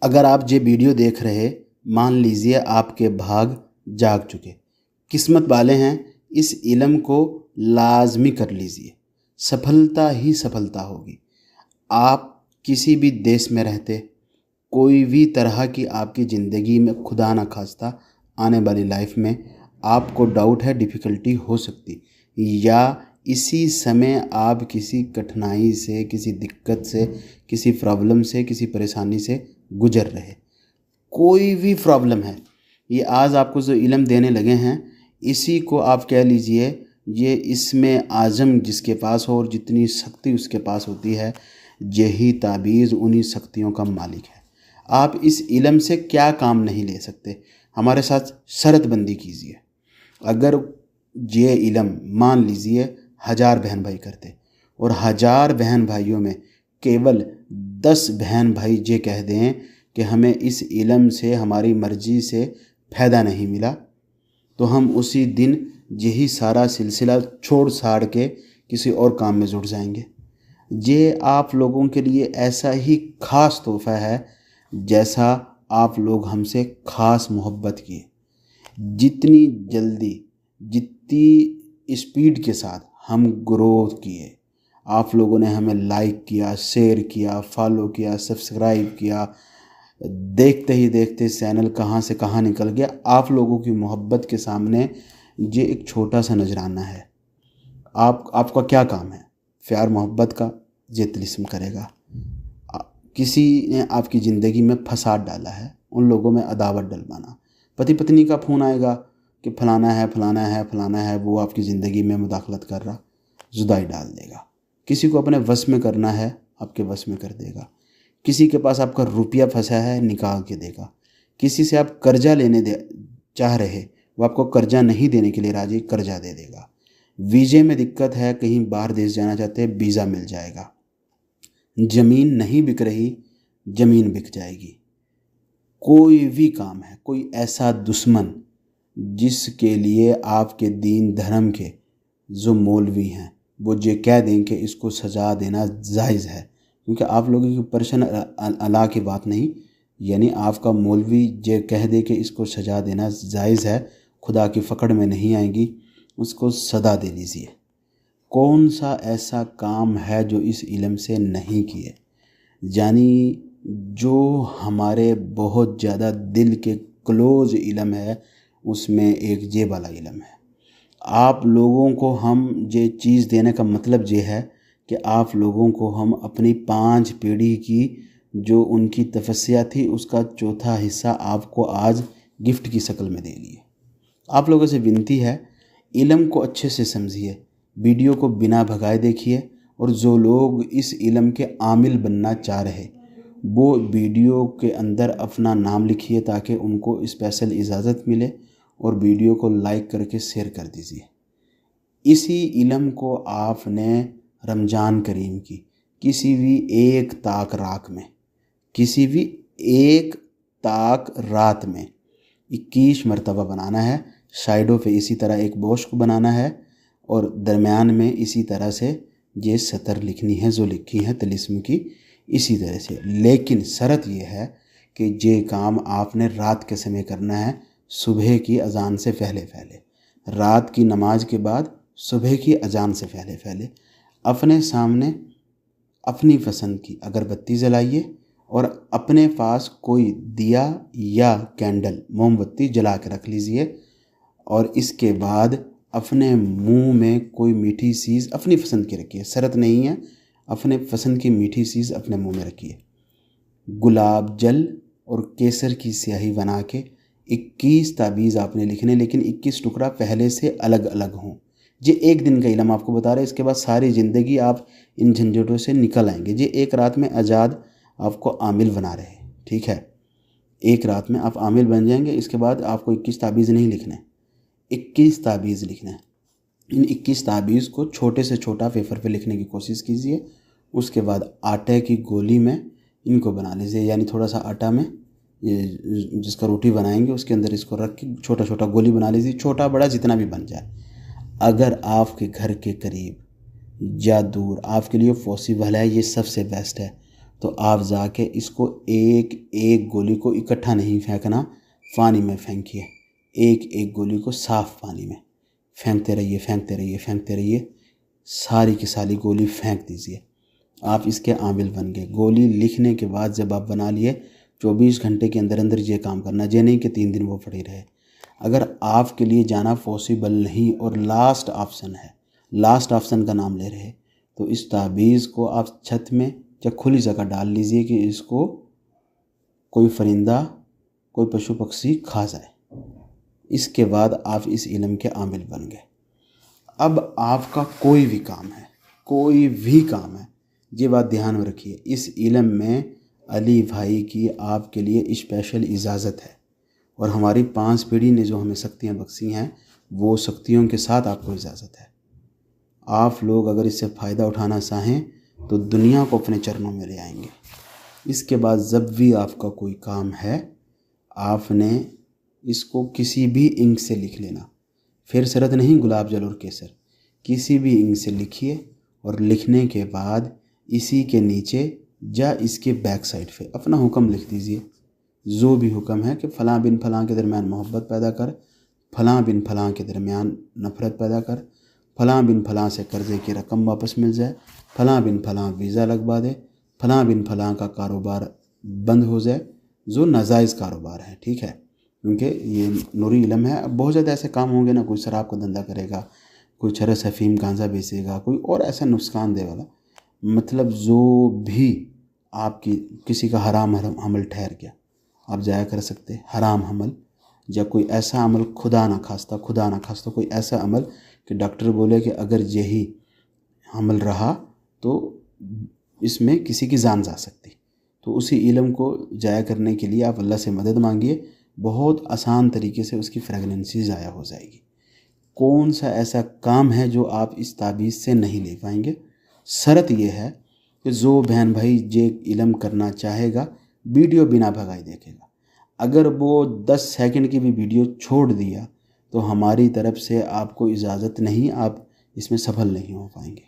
अगर आप ये वीडियो देख रहे, मान लीजिए आपके भाग जाग चुके, किस्मत वाले हैं, इस इल्म को लाजमी कर लीजिए, सफलता ही सफलता होगी। आप किसी भी देश में रहते, कोई भी तरह की आपकी ज़िंदगी में खुदा न खास्ता आने वाली लाइफ में आपको डाउट है, डिफ़िकल्टी हो सकती, या इसी समय आप किसी कठिनाई से, किसी दिक्कत से, किसी प्रॉब्लम से, किसी परेशानी से गुजर रहे, कोई भी प्रॉब्लम है, ये आज आपको जो इल्म देने लगे हैं, इसी को आप कह लीजिए ये इसमें आज़म जिसके पास हो और जितनी शक्ति उसके पास होती है, यही ताबीज़ उन्हीं शक्तियों का मालिक है। आप इस इल्म से क्या काम नहीं ले सकते, हमारे साथ शर्त बंदी कीजिए। अगर ये इल्म मान लीजिए 1000 बहन भाई करते और 1000 बहन भाइयों में केवल 10 बहन भाई ये कह दें कि हमें इस इल्म से हमारी मर्ज़ी से फ़ायदा नहीं मिला, तो हम उसी दिन यही सारा सिलसिला छोड़ छाड़ के किसी और काम में जुट जाएंगे। ये आप लोगों के लिए ऐसा ही ख़ास तोहफ़ा है जैसा आप लोग हमसे ख़ास मोहब्बत किए। जितनी जल्दी, जितनी स्पीड के साथ हम ग्रोथ किए, आप लोगों ने हमें लाइक किया, शेयर किया, फॉलो किया, सब्सक्राइब किया, देखते ही देखते चैनल कहाँ से कहाँ निकल गया। आप लोगों की मोहब्बत के सामने ये एक छोटा सा नजराना है। आपका क्या काम है? प्यार मोहब्बत का ये तिलिस्म करेगा। किसी ने आपकी ज़िंदगी में फसाद डाला है, उन लोगों में अदावत डलवाना। पति पत्नी का फ़ोन आएगा कि फलाना है फलाना है फलाना है, वो आपकी ज़िंदगी में मुदाखलत कर रहा, जुदाई डाल देगा। किसी को अपने वश में करना है, आपके वश में कर देगा। किसी के पास आपका रुपया फंसा है, निकाल के देगा। किसी से आप कर्जा लेने चाह रहे, वो आपको कर्जा नहीं देने के लिए राजी, कर्जा दे देगा। वीज़े में दिक्कत है, कहीं बाहर देश जाना चाहते हैं, वीज़ा मिल जाएगा। ज़मीन नहीं बिक रही, ज़मीन बिक जाएगी। कोई भी काम है, कोई ऐसा दुश्मन जिसके लिए आपके दीन धर्म के जो मौलवी हैं वो ये कह दें कि इसको सज़ा देना जायज़ है, क्योंकि आप लोगों की पर्सन अल्लाह की बात नहीं, यानी आपका मौलवी ये कह दे कि इसको सज़ा देना जायज़ है, खुदा की फ़कड़ में नहीं आएगी, उसको सज़ा दे लीजिए। कौन सा ऐसा काम है जो इस इल्म से नहीं किए? यानी जो हमारे बहुत ज़्यादा दिल के क्लोज इल्म है, उसमें एक ये वाला इल्म है। आप लोगों को हम ये चीज़ देने का मतलब ये है कि आप लोगों को हम अपनी 5 पीढ़ी की जो उनकी तपस्या थी उसका चौथा हिस्सा आपको आज गिफ्ट की शक्ल में दे लिए। आप लोगों से विनती है, इल्म को अच्छे से समझिए, वीडियो को बिना भगाए देखिए, और जो लोग इस इल्म के आमिल बनना चाह रहे वो वीडियो के अंदर अपना नाम लिखिए ताकि उनको स्पेशल इजाज़त मिले, और वीडियो को लाइक करके शेयर कर दीजिए। इसी इल्म को आपने रमज़ान करीम की किसी भी एक ताक रात में, किसी भी एक ताक रात में 21 मरतबा बनाना है। साइडों पे इसी तरह एक बॉक्स को बनाना है और दरमियान में इसी तरह से ये सतर लिखनी है जो लिखी है तिलिस्म की, इसी तरह से। लेकिन शर्त यह है कि ये काम आपने रात के समय करना है, सुबह की अजान से पहले पहले, रात की नमाज के बाद सुबह की अजान से पहले पहले। अपने सामने अपनी पसंद की अगरबत्ती जलाइए और अपने पास कोई दिया या कैंडल, मोमबत्ती जला के रख लीजिए, और इसके बाद अपने मुंह में कोई मीठी चीज़ अपनी पसंद की रखिए, शर्त नहीं है, अपने पसंद की मीठी चीज़ अपने मुंह में रखिए। गुलाब जल और केसर की स्याही बना के 21 ताबीज़ आपने लिखने, लेकिन 21 टुकड़ा पहले से अलग अलग हों। ये एक दिन का इल्म आपको बता रहे हैं, इसके बाद सारी ज़िंदगी आप इन झंझटों से निकल आएंगे। ये एक रात में आज़ाद आपको आमिल बना रहे हैं, ठीक है, एक रात में आप आमिल बन जाएंगे। इसके बाद आपको 21 ताबीज़ नहीं लिखने, 21 ताबीज़ लिखना है। इन 21 ताबीज़ को छोटे से छोटा पेपर पे लिखने की कोशिश कीजिए। उसके बाद आटे की गोली में इनको बना लीजिए, यानी थोड़ा सा आटा में ये जिसका रोटी बनाएंगे उसके अंदर इसको रख के छोटा छोटा गोली बना लीजिए, छोटा बड़ा जितना भी बन जाए। अगर आपके घर के करीब या दूर आपके लिए पॉसिबल है, ये सबसे बेस्ट है, तो आप जाके इसको एक एक गोली को इकट्ठा नहीं फेंकना, पानी में फेंकिए। एक एक गोली को साफ़ पानी में फेंकते रहिए, फेंकते रहिए, फेंकते रहिए, सारी की सारी गोली फेंक दीजिए। आप इसके आमिल बन गए। गोली लिखने के बाद जब आप बना लिए 24 घंटे के अंदर अंदर ये काम करना, ये नहीं कि 3 दिन वो पड़ी रहे। अगर आपके लिए जाना पॉसिबल नहीं और लास्ट ऑप्शन है, लास्ट ऑप्शन का नाम ले रहे, तो इस ताबीज़ को आप छत में या खुली जगह डाल लीजिए कि इसको कोई परिंदा, कोई पशु पक्षी खा जाए। इसके बाद आप इस इल्म के आमिल बन गए। अब आपका कोई भी काम है, कोई भी काम है, ये बात ध्यान में रखिए, इस इल्म में अली भाई की आपके लिए स्पेशल इजाज़त है। और हमारी 5 पीढ़ी ने जो हमें शक्तियाँ बख्शी हैं, वो शक्तियों के साथ आपको इजाज़त है। आप लोग अगर इससे फ़ायदा उठाना चाहें तो दुनिया को अपने चरणों में ले आएंगे। इसके बाद जब भी आपका कोई काम है, आपने इसको किसी भी इंक से लिख लेना। फिर शरत नहीं, गुलाब जल और केसर, किसी भी इंक से लिखिए। और लिखने के बाद इसी के नीचे या इसके बैक साइड पे अपना हुक्म लिख दीजिए। जो भी हुक्म है कि फ़लाँ बिन फ़लाँ के दरमियान मोहब्बत पैदा कर, फ़लाँ बिन फ़लाँ के दरमियान नफ़रत पैदा कर, फ़लाँ बिन फ़लाँ से कर्ज़े की रकम वापस मिल जाए, फ़लाँ बिन फ़लाँ वीज़ा लगवा दे, फ़लाँ बिन फ़लाँ का कारोबार बंद हो जाए, जो नाजायज़ कारोबार है। ठीक है, क्योंकि ये नूरी इल्म है। अब बहुत ज़्यादा ऐसे काम होंगे ना, कोई शराब का धंधा करेगा, कोई चरस अफीम गांजा बेचेगा, कोई और ऐसा नुकसानदेह वाला, मतलब जो भी आपकी किसी का हराम अमल ठहर गया, आप जाया कर सकते हराम अमल, या कोई ऐसा अमल खुदा ना खास्ता कोई ऐसा अमल कि डॉक्टर बोले कि अगर यही अमल रहा तो इसमें किसी की जान जा सकती, तो उसी इल्म को जाया करने के लिए आप अल्लाह से मदद मांगिए। बहुत आसान तरीके से उसकी फ्रेगनेंसी ज़ाया हो जाएगी। कौन सा ऐसा काम है जो आप इस ताबीज़ से नहीं ले पाएंगे? शर्त यह है कि जो बहन भाई ये इल्म करना चाहेगा, वीडियो बिना भगाए देखेगा। अगर वो 10 सेकंड की भी वीडियो छोड़ दिया तो हमारी तरफ से आपको इजाज़त नहीं, आप इसमें सफल नहीं हो पाएंगे।